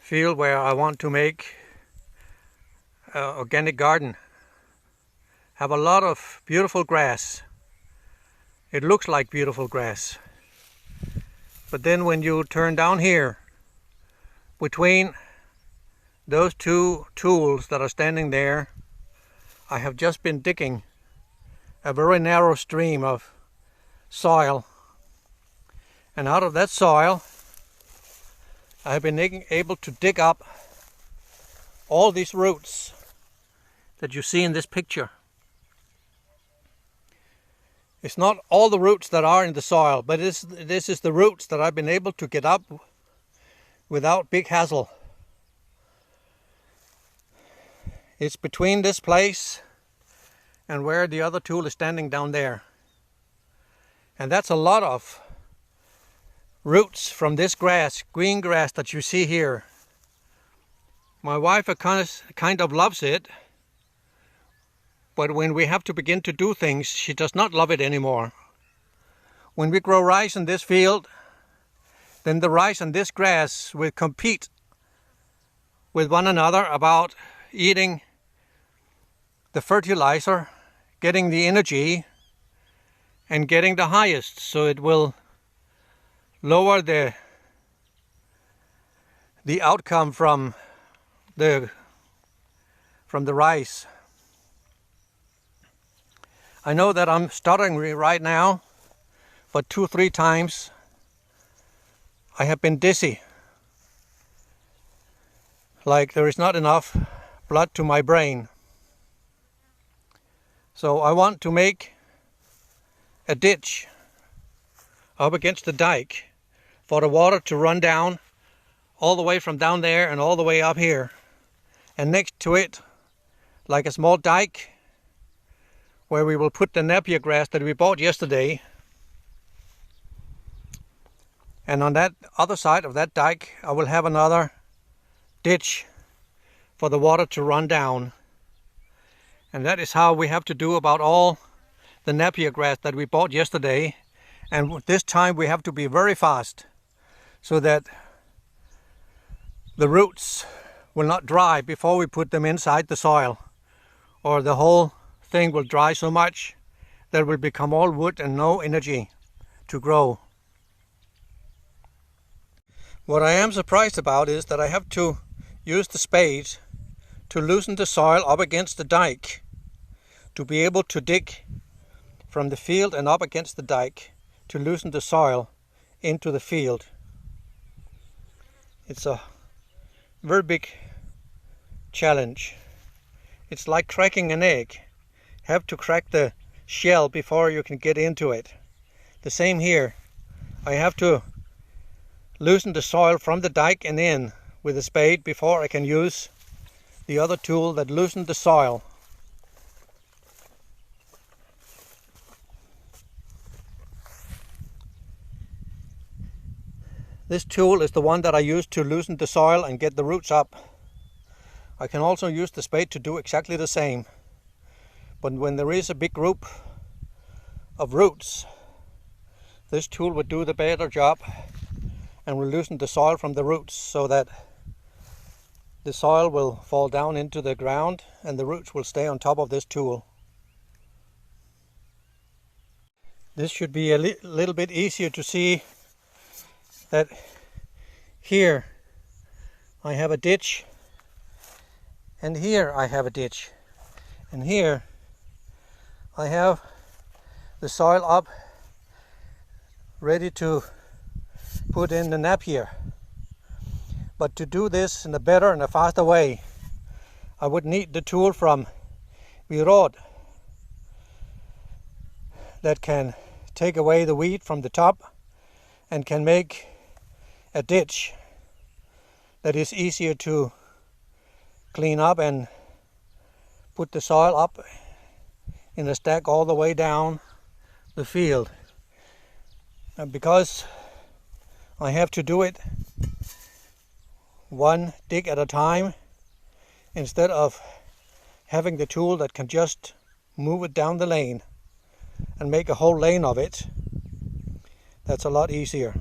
field where I want to make an organic garden. Have a lot of beautiful grass. It looks like beautiful grass. But then when you turn down here, between those two tools that are standing there, I have just been digging a very narrow stream of soil. And out of that soil, I have been able to dig up all these roots that you see in this picture. It's not all the roots that are in the soil, but this is the roots that I've been able to get up without big hassle. It's between this place and where the other tool is standing down there. And that's a lot of roots from this grass, green grass that you see here. My wife kind of loves it, but when we have to begin to do things, she does not love it anymore. When we grow rice in this field, then the rice and this grass will compete with one another about eating the fertilizer, getting the energy, and getting the highest, so it will lower the outcome from the rice. I know that I'm stuttering right now, but 2-3 times I have been dizzy, like there is not enough blood to my brain. So I want to make a ditch up against the dike for the water to run down all the way from down there and all the way up here. And next to it, like a small dike, where we will put the Napier grass that we bought yesterday. And on that other side of that dike, I will have another ditch for the water to run down. And that is how we have to do about all the Napier grass that we bought yesterday. And this time we have to be very fast so that the roots will not dry before we put them inside the soil, or the whole thing will dry so much that it will become all wood and no energy to grow. What I am surprised about is that I have to use the spade to loosen the soil up against the dike, to be able to dig from the field and up against the dike, to loosen the soil into the field. It's a very big challenge. It's like cracking an egg. You have to crack the shell before you can get into it. The same here. I have to loosen the soil from the dike and in with a spade before I can use the other tool that loosens the soil. This tool is the one that I use to loosen the soil and get the roots up. I can also use the spade to do exactly the same. But when there is a big group of roots, this tool would do the better job and will loosen the soil from the roots so that the soil will fall down into the ground and the roots will stay on top of this tool. This should be a little bit easier to see that here I have a ditch, and here I have a ditch, and here I have the soil up ready to put in the Napier. But to do this in a better and a faster way, I would need the tool from Napier that can take away the weed from the top and can make a ditch that is easier to clean up and put the soil up in a stack all the way down the field. And because I have to do it one dig at a time instead of having the tool that can just move it down the lane and make a whole lane of it, that's a lot easier.